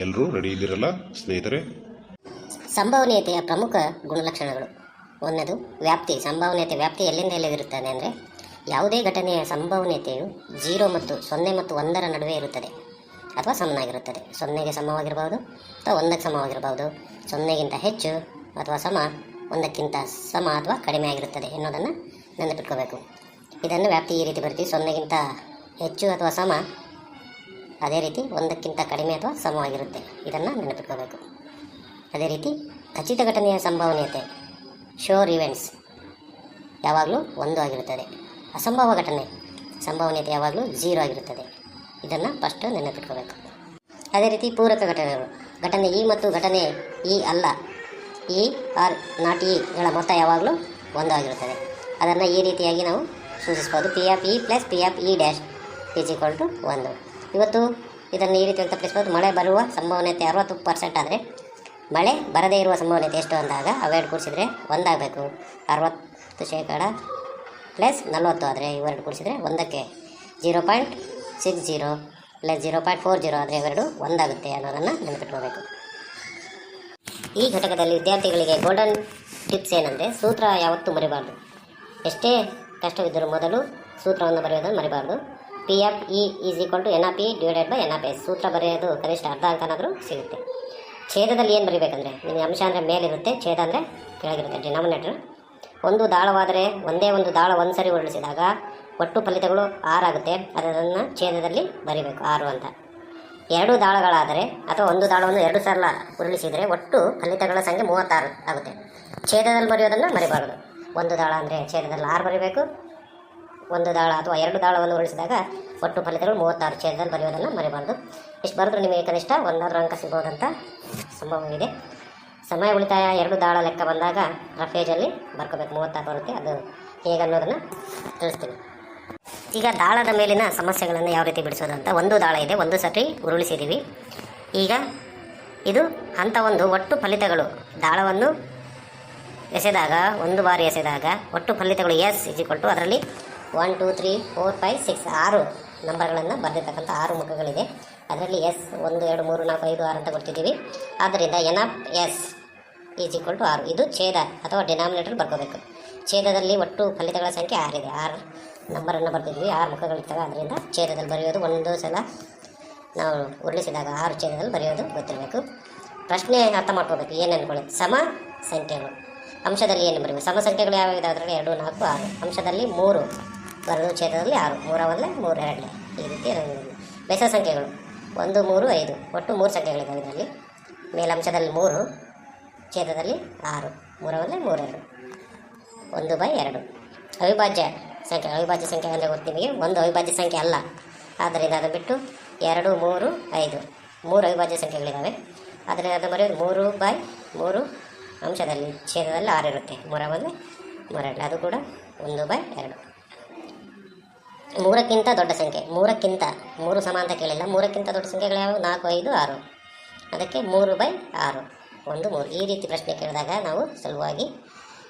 ಎಲ್ಲರೂ ರೆಡಿ ಇದ್ದೀರಲ್ಲ ಸ್ನೇಹಿತರೆ? ಸಂಭವನೀಯತೆಯ ಪ್ರಮುಖ ಗುಣಲಕ್ಷಣಗಳು. ಒಂದನೇದು ವ್ಯಾಪ್ತಿ. ಸಂಭವನೀಯತೆ ವ್ಯಾಪ್ತಿ ಎಲ್ಲಿಂದ ಎಲ್ಲಿರುತ್ತದೆ ಅಂದರೆ, ಯಾವುದೇ ಘಟನೆಯ ಸಂಭವನೀಯತೆಯು 0 ಮತ್ತು 0 ಮತ್ತು 1ರ ನಡುವೆ ಇರುತ್ತದೆ ಅಥವಾ ಸಮನಾಗಿರುತ್ತದೆ. 0ಗೆ ಸಮವಾಗಿರಬಹುದು ಅಥವಾ 1ಕ್ಕೆ ಸಮವಾಗಿರಬಹುದು. 0ಗಿಂತ ಹೆಚ್ಚು ಅಥವಾ ಸಮ, 1ಕ್ಕಿಂತ ಸಮ ಅಥವಾ ಕಡಿಮೆ ಆಗಿರುತ್ತದೆ ಎನ್ನುವುದನ್ನು ನೆನಪಿಟ್ಕೋಬೇಕು. ಇದನ್ನು ವ್ಯಾಪ್ತಿ ಈ ರೀತಿ ಬರ್ತೀವಿ: 0ಗಿಂತ ಹೆಚ್ಚು ಅಥವಾ ಸಮ, ಅದೇ ರೀತಿ 1ಕ್ಕಿಂತ ಕಡಿಮೆ ಅಥವಾ ಸಮವಾಗಿರುತ್ತೆ. ಇದನ್ನು ನೆನಪಿಟ್ಕೋಬೇಕು. ಅದೇ ರೀತಿ ಖಚಿತ ಘಟನೆಯ ಸಂಭವನೀಯತೆ, ಶೋರ್ ಇವೆಂಟ್ಸ್, ಯಾವಾಗಲೂ 1 ಆಗಿರುತ್ತದೆ. ಅಸಂಭವ ಘಟನೆ ಸಂಭವನೀಯತೆ ಯಾವಾಗಲೂ 0 ಆಗಿರುತ್ತದೆ. ಇದನ್ನು ಫಸ್ಟ್ ನೆನಪಿಟ್ಕೋಬೇಕು. ಅದೇ ರೀತಿ ಪೂರಕ ಘಟನೆಗಳು, ಘಟನೆ ಇ ಮತ್ತು ಘಟನೆ ಇ ಅಲ್ಲ, ಇ ಆರ್ ನಾಟ್ ಇಗಳ ಮೊತ್ತ ಯಾವಾಗಲೂ 1 ಆಗಿರುತ್ತದೆ. ಅದನ್ನು ಈ ರೀತಿಯಾಗಿ ನಾವು ಸೂಚಿಸ್ಬೋದು: P of E plus P of E dash is equal to 1. ಇವತ್ತು ಇದನ್ನು ಈ ರೀತಿ ವ್ಯಕ್ತಪಡಿಸ್ಬೋದು: ಮಳೆ ಬರುವ ಸಂಭವನೀಯತೆ 60% ಆದರೆ ಮಳೆ ಬರದೇ ಇರುವ ಸಂಭವನೀಯತೆ ಎಷ್ಟು ಅಂದಾಗ ಅವೆರಡು ಕೂಡಿಸಿದರೆ 1 ಆಗಬೇಕು. 60% ಪ್ಲಸ್ 40 ಆದರೆ ಇವೆರಡು ಕೂಡಿಸಿದರೆ 1ಕ್ಕೆ 0.60 ಪ್ಲಸ್ 0.40 ಆದರೆ ಇವೆರಡು 1 ಆಗುತ್ತೆ ಅನ್ನೋದನ್ನು ನೆನಪಿಟ್ಕೋಬೇಕು. ಈ ಘಟಕದಲ್ಲಿ ವಿದ್ಯಾರ್ಥಿಗಳಿಗೆ ಗೋಲ್ಡನ್ ಟಿಪ್ಸ್ ಏನಂದರೆ, ಸೂತ್ರ ಯಾವತ್ತೂ ಮರಿಬಾರ್ದು. ಎಷ್ಟೇ ಕಷ್ಟವಿದ್ದರೂ ಮೊದಲು ಸೂತ್ರವನ್ನು ಬರೆಯೋದನ್ನು ಮರಿಬಾರ್ದು. P of E is equal to N of E divided by N of S. ಸೂತ್ರ ಬರೆಯೋದು ಕನಿಷ್ಠ ಅರ್ಧ ಅಂಕನಾದರೂ ಸಿಗುತ್ತೆ. ಛೇದದಲ್ಲಿ ಏನು ಬರೀಬೇಕಂದ್ರೆ, ನಿಮಗೆ ಅಂಶ ಅಂದರೆ ಮೇಲಿರುತ್ತೆ, ಛೇದ ಅಂದರೆ ಕೆಳಗಿರುತ್ತೆ, ಡಿನಾಮಿನೇಟರ್. ಒಂದು ದಾಳವಾದರೆ ಒಂದೇ ಒಂದು ದಾಳ ಒಂದು ಸರಿ ಉರುಳಿಸಿದಾಗ ಒಟ್ಟು ಫಲಿತಗಳು 6 ಆಗುತ್ತೆ. ಅದನ್ನು ಛೇದದಲ್ಲಿ ಬರೀಬೇಕು 6 ಅಂತ. 2 ದಾಳಗಳಾದರೆ ಅಥವಾ ಒಂದು ದಾಳವನ್ನು 2 ಸಲ ಉರುಳಿಸಿದರೆ ಒಟ್ಟು ಫಲಿತಗಳ ಸಂಖ್ಯೆ 36 ಆಗುತ್ತೆ. ಛೇದದಲ್ಲಿ ಬರೆಯೋದನ್ನು ಮರಿಬಾರದು. ಒಂದು ದಾಳ ಅಂದರೆ ಛೇದದಲ್ಲಿ 6 ಬರೀಬೇಕು. ಒಂದು ದಾಳ ಅಥವಾ 2 ದಾಳವನ್ನು ಉರುಳಿಸಿದಾಗ ಒಟ್ಟು ಫಲಿತಗಳು 36, ಛೇದದಲ್ಲಿ ಬರೆಯೋದನ್ನು ಮರಿಬಾರ್ದು. ಇಷ್ಟು ಬರೆದ್ರೂ ನಿಮಗೆ ಕನಿಷ್ಠ 1 ಅಂಕ ಸಿಗ್ಬೋದಂತ ಸಂಭವವಿದೆ. ಸಮಯ ಉಳಿತಾಯ 2 ದಾಳ ಲೆಕ್ಕ ಬಂದಾಗ ರಫೇಜಲ್ಲಿ ಬರ್ಕೋಬೇಕು, 36 ಬರುತ್ತೆ. ಅದು ಹೇಗೆ ಅನ್ನೋದನ್ನು ತಿಳಿಸ್ತೀನಿ. ಈಗ ದಾಳದ ಮೇಲಿನ ಸಮಸ್ಯೆಗಳನ್ನು ಯಾವ ರೀತಿ ಬಿಡಿಸೋದು ಅಂತ. ಒಂದು ದಾಳ ಇದೆ, ಒಂದು ಸತಿ ಉರುಳಿಸಿದ್ದೀವಿ. ಈಗ ಇದು ಹಂತ 1. ಒಟ್ಟು ಫಲಿತಗಳು, ದಾಳವನ್ನು ಎಸೆದಾಗ, ಒಂದು ಬಾರಿ ಎಸೆದಾಗ ಒಟ್ಟು ಫಲಿತಗಳು ಎಸ್ ಇಸ್ ಈಕ್ವಲ್ ಟು, ಅದರಲ್ಲಿ 1 2 3 4 5 6 6 ನಂಬರ್ಗಳನ್ನು ಬರೆದಿರ್ತಕ್ಕಂಥ 6 ಮುಖಗಳಿದೆ. ಅದರಲ್ಲಿ ಎಸ್ 1 2 3 4 5 6 ಅಂತ ಕೊಡ್ತಿದ್ದೀವಿ. ಆದ್ದರಿಂದ N of S is equal to 6. ಇದು ಛೇದ ಅಥವಾ ಡಿನಾಮಿನೇಟರ್ ಬರ್ಕೋಬೇಕು. ಛೇದದಲ್ಲಿ ಒಟ್ಟು ಫಲಿತಗಳ ಸಂಖ್ಯೆ 6 ಇದೆ. 6 ನಂಬರನ್ನು ಬರ್ತಿದ್ವಿ, 6 ಮುಖಗಳಿರ್ತವೆ. ಅದರಿಂದ ಛೇದದಲ್ಲಿ ಬರೆಯೋದು, ಒಂದು ಸಲ ನಾವು ಉರುಳಿಸಿದಾಗ 6 ಛೇದದಲ್ಲಿ ಬರೆಯೋದು ಗೊತ್ತಿರಬೇಕು. ಪ್ರಶ್ನೆ ಅರ್ಥ ಮಾಡ್ಕೋಬೇಕು, ಏನು ಅನ್ಕೊಳ್ಳೋದು. ಸಮ ಸಂಖ್ಯೆಗಳು, ಅಂಶದಲ್ಲಿ ಏನು ಬರೀಬೇಕು. ಸಮ ಸಂಖ್ಯೆಗಳು ಯಾವ್ಯಾವ ಅದರಲ್ಲಿ 2 4 6. ಅಂಶದಲ್ಲಿ 3 ಬರೋದು, ಛೇದದಲ್ಲಿ 6. 3 1 3 2 ಈ ರೀತಿ. ಬೆಸ ಸಂಖ್ಯೆಗಳು 1 3 5 ಒಟ್ಟು 3 ಸಂಖ್ಯೆಗಳಿದ್ದಾವೆ ಇದರಲ್ಲಿ. ಮೇಲಂಶದಲ್ಲಿ 3, ಛೇದದಲ್ಲಿ 6. 3 1 3 2 1/2. ಅವಿಭಾಜ್ಯ ಸಂಖ್ಯೆ, ಅವಿಭಾಜ್ಯ ಸಂಖ್ಯೆ ಅಂದರೆ ಗೊತ್ತು ನಿಮಗೆ, ಒಂದು ಅವಿಭಾಜ್ಯ ಸಂಖ್ಯೆ ಅಲ್ಲ. ಆದ್ದರಿಂದ ಅದು ಬಿಟ್ಟು 2 3 5 3 ಅವಿಭಾಜ್ಯ ಸಂಖ್ಯೆಗಳಿದ್ದಾವೆ. ಆದರೆ ಅದು ಬರೆಯೋದು 3/3 ಅಂಶದಲ್ಲಿ, ಛೇದದಲ್ಲಿ 6 ಇರುತ್ತೆ. 3 1 3 2 ಅದು ಕೂಡ 1/2. 3ಕ್ಕಿಂತ ದೊಡ್ಡ ಸಂಖ್ಯೆ, 3ಕ್ಕಿಂತ 3 ಸಮ ಅಂತ ಕೇಳಿಲ್ಲ, 3ಕ್ಕಿಂತ ದೊಡ್ಡ ಸಂಖ್ಯೆಗಳು ಯಾವು? 4 5 6. ಅದಕ್ಕೆ 3/6 1 3. ಈ ರೀತಿ ಪ್ರಶ್ನೆ ಕೇಳಿದಾಗ ನಾವು ಸುಲಭವಾಗಿ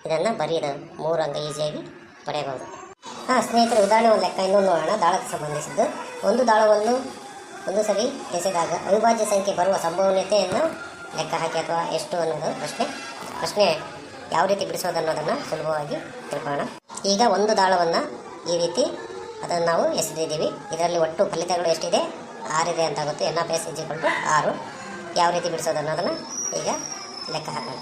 ಇದನ್ನು ಬರೆಯೋದು 3 ಅಂಕ ಈಸಿಯಾಗಿ ಪಡೆಯಬಹುದು. ಸ್ನೇಹಿತರೆ, ಉದಾಹರಣೆ ಒಂದು ಲೆಕ್ಕ ಇನ್ನೊಂದು ನೋಡೋಣ. ದಾಳಕ್ಕೆ ಸಂಬಂಧಿಸಿದ್ದು. ಒಂದು ದಾಳವನ್ನು ಒಂದು ಸರಿ ಎಸೆದಾಗ ಅವಿಭಾಜ್ಯ ಸಂಖ್ಯೆ ಬರುವ ಸಂಭವನೀಯತೆಯನ್ನು ಲೆಕ್ಕ ಹಾಕಿ ಅಥವಾ ಎಷ್ಟು ಅನ್ನೋದು ಪ್ರಶ್ನೆ ಯಾವ ರೀತಿ ಬಿಡಿಸೋದು ಅನ್ನೋದನ್ನು ಸುಲಭವಾಗಿ ತಿಳ್ಕೊಳ್ಳೋಣ. ಈಗ ಒಂದು ದಾಳವನ್ನು ಈ ರೀತಿ ಅದನ್ನು ನಾವು ಎಸೆದಿದ್ದೀವಿ. ಇದರಲ್ಲಿ ಒಟ್ಟು ಫಲಿತಗಳು ಎಷ್ಟಿದೆ? 6 ಇದೆ ಅಂತ ಗೊತ್ತು. N of S is equal to 6. ಯಾವ ರೀತಿ ಬಿಡಿಸೋದು ಅನ್ನೋದನ್ನು ಈಗ ಲೆಕ್ಕ ಹಾಕೋಣ.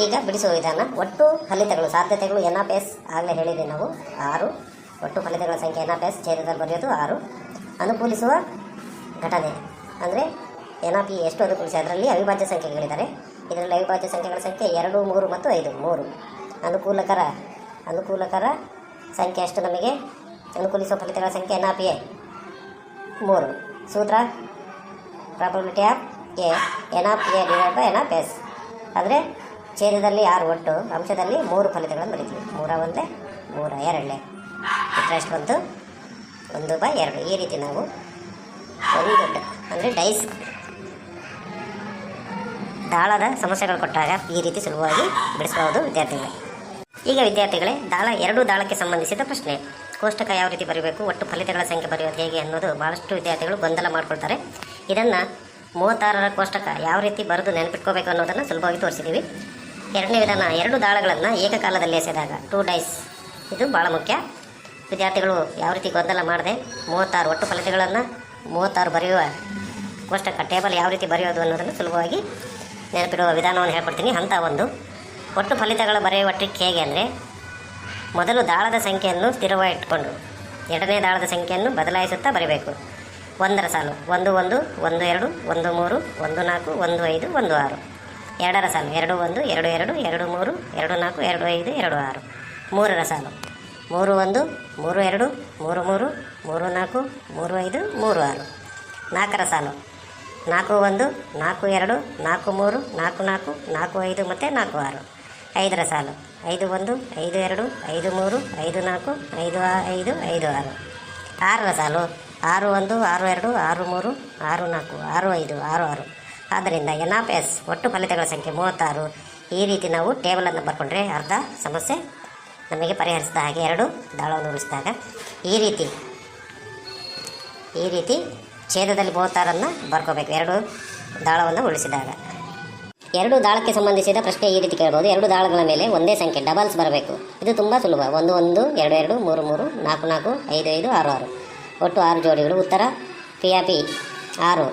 ಈಗ ಬಿಡಿಸುವ ವಿಧಾನ. ಒಟ್ಟು ಫಲಿತಗಳು, ಸಾಧ್ಯತೆಗಳು ಎನ್ ಆಫ್ ಎಸ್ ಆಗಲೇ ಹೇಳಿದ್ದೀವಿ ನಾವು 6. ಒಟ್ಟು ಫಲಿತಗಳ ಸಂಖ್ಯೆ ಎನ್ ಆಫ್ ಎಸ್, ಛೇದದಲ್ಲಿ ಬರೆಯೋದು 6. ಅನುಕೂಲಿಸುವ ಘಟನೆ ಅಂದರೆ ಎನ್ ಆಫ್ ಇ ಎಷ್ಟು ಅನುಕೂಲಿಸಿ, ಅದರಲ್ಲಿ ಅವಿಭಾಜ್ಯ ಸಂಖ್ಯೆಗಳಿದ್ದಾರೆ. ಇದರಲ್ಲಿ ಅವಿಭಾಜ್ಯ ಸಂಖ್ಯೆಗಳ ಸಂಖ್ಯೆ 2 3 ಮತ್ತು 5. 3 ಅನುಕೂಲಕರ ಸಂಖ್ಯೆ ಎಷ್ಟು ನಮಗೆ? ಅನುಕೂಲಿಸುವ ಫಲಿತಗಳ ಸಂಖ್ಯೆ ಎನ್ ಆಫ್ ಎ 3. ಸೂತ್ರ probability of A N of A divide by N of S. ಅಂದರೆ ಛೇದದಲ್ಲಿ 6 ಒಟ್ಟು, ಅಂಶದಲ್ಲಿ 3 ಫಲಿತಗಳನ್ನು ಬರೀತೀವಿ. 3 1 3 2 ಎಷ್ಟು ಬಂತು? 1/2. ಈ ರೀತಿ ನಾವು ಒಂದು ಅಂದರೆ ಡೈಸ್ ದಾಳದ ಸಮಸ್ಯೆಗಳು ಕೊಟ್ಟಾಗ ಈ ರೀತಿ ಸುಲಭವಾಗಿ ಬಿಡಿಸಬಹುದು ವಿದ್ಯಾರ್ಥಿಗಳೇ. ಈಗ ವಿದ್ಯಾರ್ಥಿಗಳೇ, 2 ದಾಳಕ್ಕೆ ಸಂಬಂಧಿಸಿದ ಪ್ರಶ್ನೆ. ಕೋಷ್ಟಕ ಯಾವ ರೀತಿ ಬರೀಬೇಕು, ಒಟ್ಟು ಫಲಿತಗಳ ಸಂಖ್ಯೆ ಬರೆಯೋದು ಹೇಗೆ ಅನ್ನೋದು ಭಾಳಷ್ಟು ವಿದ್ಯಾರ್ಥಿಗಳು ಗೊಂದಲ ಮಾಡ್ಕೊಳ್ತಾರೆ. ಇದನ್ನು 36ರ ಕೋಷ್ಟಕ ಯಾವ ರೀತಿ ಬರೆದು ನೆನಪಿಟ್ಕೋಬೇಕು ಅನ್ನೋದನ್ನು ಸುಲಭವಾಗಿ ತೋರಿಸಿದ್ದೀವಿ. ಎರಡನೇ ವಿಧಾನ, 2 ದಾಳಗಳನ್ನು ಏಕಕಾಲದಲ್ಲಿ ಎಸೆದಾಗ 2 ಡೈಸ್. ಇದು ಭಾಳ ಮುಖ್ಯ. ವಿದ್ಯಾರ್ಥಿಗಳು ಯಾವ ರೀತಿ ಗೊಂದಲ ಮಾಡದೆ 36 ಒಟ್ಟು ಫಲಿತಗಳನ್ನು 36 ಬರೆಯುವ ಕೋಷ್ಟಕ ಟೇಬಲ್ ಯಾವ ರೀತಿ ಬರೆಯೋದು ಅನ್ನೋದನ್ನು ಸುಲಭವಾಗಿ ನೆನಪಿಡುವ ವಿಧಾನವನ್ನು ಹೇಳ್ಕೊಡ್ತೀನಿ. ಹಂತ 1, ಒಟ್ಟು ಫಲಿತಗಳು ಬರೆಯುವ ಟ್ರಿಕ್ ಹೇಗೆ ಅಂದರೆ, ಮೊದಲು ದಾಳದ ಸಂಖ್ಯೆಯನ್ನು ಸ್ಥಿರವಾಗಿ ಇಟ್ಕೊಂಡು ಎರಡನೇ ದಾಳದ ಸಂಖ್ಯೆಯನ್ನು ಬದಲಾಯಿಸುತ್ತಾ ಬರೀಬೇಕು. 1ರ ಸಾಲು 1 1 1 2 1 3 1 4 1 5 1 6. 2ರ ಸಾಲು 2 1 2 2 2 3 2 4 2 5 2 6. 3ರ ಸಾಲು 3 1 3 2 3 3 3 4 3 5 3 6. 4ರ ಸಾಲು 4 1 4 2 4 3 4 4 4 5 ಮತ್ತು 4 6. 5ರ ಸಾಲು 5 1 5 2 5 3 5 4 5 5 5 6. 6ರ ಸಾಲು 6 1 6 2 6 3 6 4 6 5 6 6. ಆದ್ದರಿಂದ NF ಒಟ್ಟು ಫಲಿತಗಳ ಸಂಖ್ಯೆ 36. ಈ ರೀತಿ ನಾವು ಟೇಬಲನ್ನು ಬರ್ಕೊಂಡ್ರೆ ಅರ್ಧ ಸಮಸ್ಯೆ ನಮಗೆ ಪರಿಹರಿಸಿದ ಹಾಗೆ. 2 ದಾಳವನ್ನು ಉಳಿಸಿದಾಗ ಈ ರೀತಿ ಛೇದದಲ್ಲಿ 36ಅನ್ನು ಬರ್ಕೋಬೇಕು 2 ದಾಳವನ್ನು ಉಳಿಸಿದಾಗ. 2 ದಾಳಕ್ಕೆ ಸಂಬಂಧಿಸಿದ ಪ್ರಶ್ನೆ ಈ ರೀತಿ ಕೇಳ್ಬೋದು. 2 ದಾಳಗಳ ಮೇಲೆ ಒಂದೇ ಸಂಖ್ಯೆ ಡಬಲ್ಸ್ ಬರಬೇಕು. ಇದು ತುಂಬ ಸುಲಭ. 1 1 2 2 3 3 4 4 5 5 6 6. ಒಟ್ಟು 6 ಜೋಡಿಗಳು. ಉತ್ತರ PAP 6.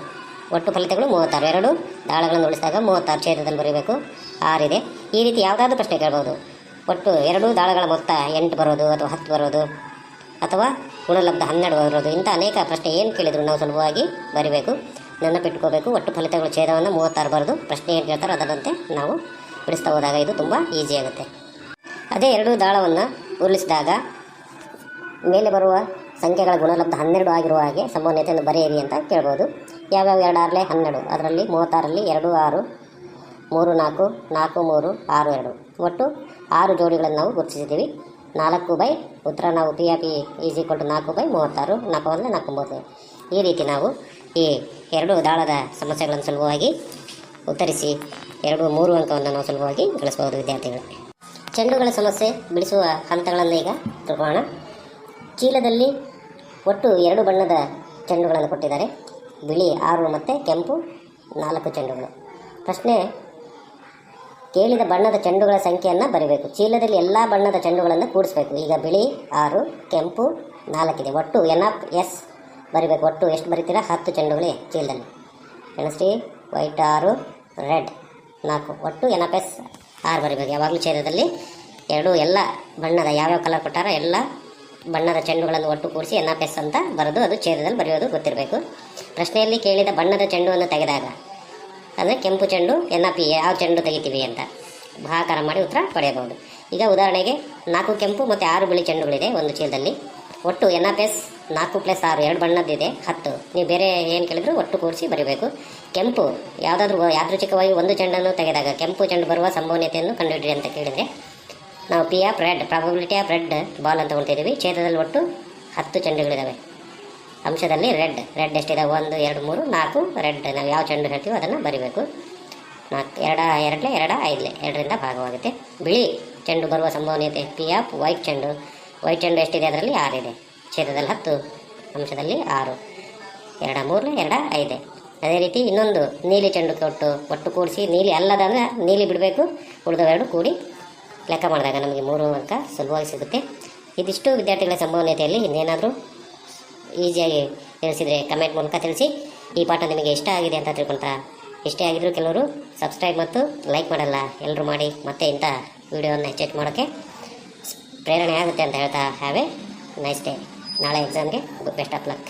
ಒಟ್ಟು ಫಲಿತಗಳು 36. 2 ದಾಳಗಳನ್ನು ಉಳಿಸಿದಾಗ 36 ಛೇದದಲ್ಲಿ ಬರೀಬೇಕು. 6 ಇದೆ. ಈ ರೀತಿ ಯಾವುದಾದ್ರೂ ಪ್ರಶ್ನೆ ಕೇಳ್ಬೋದು. ಒಟ್ಟು 2 ದಾಳಗಳ ಮೊತ್ತ 8 ಬರೋದು ಅಥವಾ 10 ಬರೋದು ಅಥವಾ ಗುಣಲಬ್ಧ 12 ಬರೋದು, ಇಂಥ ಅನೇಕ ಪ್ರಶ್ನೆ ಏನು ಕೇಳಿದ್ರು ನಾವು ಸುಲಭವಾಗಿ ಬರೀಬೇಕು, ನೆನಪಿಟ್ಕೋಬೇಕು. ಒಟ್ಟು ಫಲಿತಗಳು ಛೇದವನ್ನು 36 ಬರೆದು ಪ್ರಶ್ನೆ ಏನು ಕೇಳ್ತಾರೋ ಅದರಂತೆ ನಾವು ಬಿಡಿಸ್ತಾ ಹೋದಾಗ ಇದು ತುಂಬ ಈಸಿ ಆಗುತ್ತೆ. ಅದೇ 2 ದಾಳವನ್ನು ಉರುಳಿಸಿದಾಗ ಮೇಲೆ ಬರುವ ಸಂಖ್ಯೆಗಳ ಗುಣಲಬ್ಧ 12 ಆಗಿರುವ ಹಾಗೆ ಸಂಭವನೀಯತೆಯನ್ನು ಬರೆಯಿರಿ ಅಂತ ಕೇಳ್ಬೋದು. ಯಾವ್ಯಾವ 2 6 12, ಅದರಲ್ಲಿ 36ರಲ್ಲಿ 2 6 3 4 4 3 6 2. ಒಟ್ಟು 6 ಜೋಡಿಗಳನ್ನು ನಾವು ಗುರುತಿಸಿದ್ದೀವಿ. 4 ಉತ್ತರ ನಾವು PAP = 4/36. 4 1 4 ಈ ರೀತಿ ನಾವು ಈ 2 ದಾಳದ ಸಮಸ್ಯೆಗಳನ್ನು ಸುಲಭವಾಗಿ ಉತ್ತರಿಸಿ 2-3 ಅಂಕವನ್ನು ನಾವು ಸುಲಭವಾಗಿ ಗಳಿಸಬಹುದು ವಿದ್ಯಾರ್ಥಿಗಳು. ಚೆಂಡುಗಳ ಸಮಸ್ಯೆ ಬಿಡಿಸುವ ಹಂತಗಳನ್ನು ಈಗ ತಿಳ್ಕೊಳ್ಳೋಣ. ಚೀಲದಲ್ಲಿ ಒಟ್ಟು 2 ಬಣ್ಣದ ಚೆಂಡುಗಳನ್ನು ಕೊಟ್ಟಿದ್ದಾರೆ. ಬಿಳಿ 6 ಮತ್ತು ಕೆಂಪು 4 ಚೆಂಡುಗಳು. ಪ್ರಶ್ನೆ, ಕೇಳಿದ ಬಣ್ಣದ ಚೆಂಡುಗಳ ಸಂಖ್ಯೆಯನ್ನು ಬರೀಬೇಕು. ಚೀಲದಲ್ಲಿ ಎಲ್ಲ ಬಣ್ಣದ ಚೆಂಡುಗಳನ್ನು ಕೂಡಿಸ್ಬೇಕು. ಈಗ ಬಿಳಿ 6, ಕೆಂಪು 4 ಇದೆ. ಒಟ್ಟು NF ಬರೀಬೇಕು. ಒಟ್ಟು ಎಷ್ಟು ಬರೀತೀರಾ? 10 ಚೆಂಡುಗಳೇ ಚೀಲದಲ್ಲಿ. ಎಣಿಸ್ರಿ. White 6, red 4. ಒಟ್ಟು NF 6 ಬರೀಬೇಕು. ಯಾವಾಗಲೂ ಛೇದದಲ್ಲಿ ಎಲ್ಲ ಬಣ್ಣದ ಯಾವ್ಯಾವ ಕಲರ್ ಕೊಟ್ಟಾರೋ ಎಲ್ಲ ಬಣ್ಣದ ಚೆಂಡುಗಳನ್ನು ಒಟ್ಟು ಕೂಡಿಸಿ NF ಅಂತ ಬರೆದು ಅದು ಛೇದದಲ್ಲಿ ಬರೆಯೋದು ಗೊತ್ತಿರಬೇಕು. ಪ್ರಶ್ನೆಯಲ್ಲಿ ಕೇಳಿದ ಬಣ್ಣದ ಚೆಂಡುವನ್ನು ತೆಗೆದಾಗ, ಅಂದರೆ ಕೆಂಪು ಚೆಂಡು NF ಯಾವ ಚೆಂಡು ತೆಗಿತೀವಿ ಅಂತ ಭಾಗಾಕಾರ ಮಾಡಿ ಉತ್ತರ ಪಡೆಯಬಹುದು. ಈಗ ಉದಾಹರಣೆಗೆ 4 ಕೆಂಪು ಮತ್ತು 6 ಬಿಳಿ ಚೆಂಡುಗಳಿದೆ ಒಂದು ಚೀಲದಲ್ಲಿ. ಒಟ್ಟು NF 4 + 6 2 ಬಣ್ಣದ್ದಿದೆ 10. ನೀವು ಬೇರೆ ಏನು ಕೇಳಿದ್ರು ಒಟ್ಟು ಕೂಡಿಸಿ ಬರೀಬೇಕು. ಕೆಂಪು ಯಾವುದಾದ್ರೂ ಯಾದೃಚ್ಛಿಕವಾಗಿ ಒಂದು ಚೆಂಡನ್ನು ತೆಗೆದಾಗ ಕೆಂಪು ಚೆಂಡು ಬರುವ ಸಂಭವನೀಯತೆಯನ್ನು ಕಂಡುಹಿಡಿರಿ ಅಂತ ಕೇಳಿದರೆ ನಾವು ಪ್ರಾಬಬಿಲಿಟಿ ಆಫ್ ರೆಡ್ ಬಾಲ್ ಅಂತ ತೊಗೊಳ್ತಿದ್ದೀವಿ. ಛೇದದಲ್ಲಿ ಒಟ್ಟು 10 ಚೆಂಡುಗಳಿದ್ದಾವೆ. ಅಂಶದಲ್ಲಿ ರೆಡ್ ಎಷ್ಟಿದೆ? 1 2 3 4 ರೆಡ್. ನಾವು ಯಾವ ಚೆಂಡು ಹೇಳ್ತೀವೋ ಅದನ್ನು ಬರೀಬೇಕು. 4 2 2 5 2ರಿಂದ ಭಾಗವಾಗುತ್ತೆ. ಬಿಳಿ ಚೆಂಡು ಬರುವ ಸಂಭವನೀಯತೆ PAP ವೈಟ್ ಚೆಂಡು ಎಷ್ಟಿದೆ? ಅದರಲ್ಲಿ 6 ಇದೆ. ಛೇದದಲ್ಲಿ 10, ಅಂಶದಲ್ಲಿ 6. 2 3 2 5. ಅದೇ ರೀತಿ ಇನ್ನೊಂದು ನೀಲಿ ಚೆಂಡು ಒಟ್ಟು ಕೂಡಿಸಿ, ನೀಲಿ ಅಲ್ಲದಂದರೆ ನೀಲಿ ಬಿಡಬೇಕು. ಉಳಿದವೆರಡು ಕೂಡಿ ಲೆಕ್ಕ ಮಾಡಿದಾಗ ನಮಗೆ 3 ಅಂಕ ಸುಲಭವಾಗಿ ಸಿಗುತ್ತೆ. ಇದಿಷ್ಟು ವಿದ್ಯಾರ್ಥಿಗಳ ಸಂಭವನೀಯತೆಯಲ್ಲಿ. ಇನ್ನೇನಾದರೂ ಈಸಿಯಾಗಿ ತಿಳಿಸಿದರೆ ಕಮೆಂಟ್ ಮೂಲಕ ತಿಳಿಸಿ. ಈ ಪಾಠ ನಿಮಗೆ ಇಷ್ಟ ಆಗಿದೆ ಅಂತ ತಿಳ್ಕೊಳ್ತಾ, ಇಷ್ಟೇ ಆಗಿದ್ರು ಕೆಲವರು ಸಬ್ಸ್ಕ್ರೈಬ್ ಮತ್ತು ಲೈಕ್ ಮಾಡಲ್ಲ, ಎಲ್ಲರೂ ಮಾಡಿ ಮತ್ತೆ ಇಂಥ ವಿಡಿಯೋವನ್ನು ಹೆಚ್ಚೆಚ್ಚು ಮಾಡೋಕ್ಕೆ ಪ್ರೇರಣೆ ಆಗುತ್ತೆ ಅಂತ ಹೇಳ್ತಾ, ಹ್ಯಾವ್ ಎ ನೈಸ್ ಡೇ. ನಾಳೆ ಎಕ್ಸಾಮ್ಗೆ ಬೆಸ್ಟ್ ಆಫ್ ಲಕ್.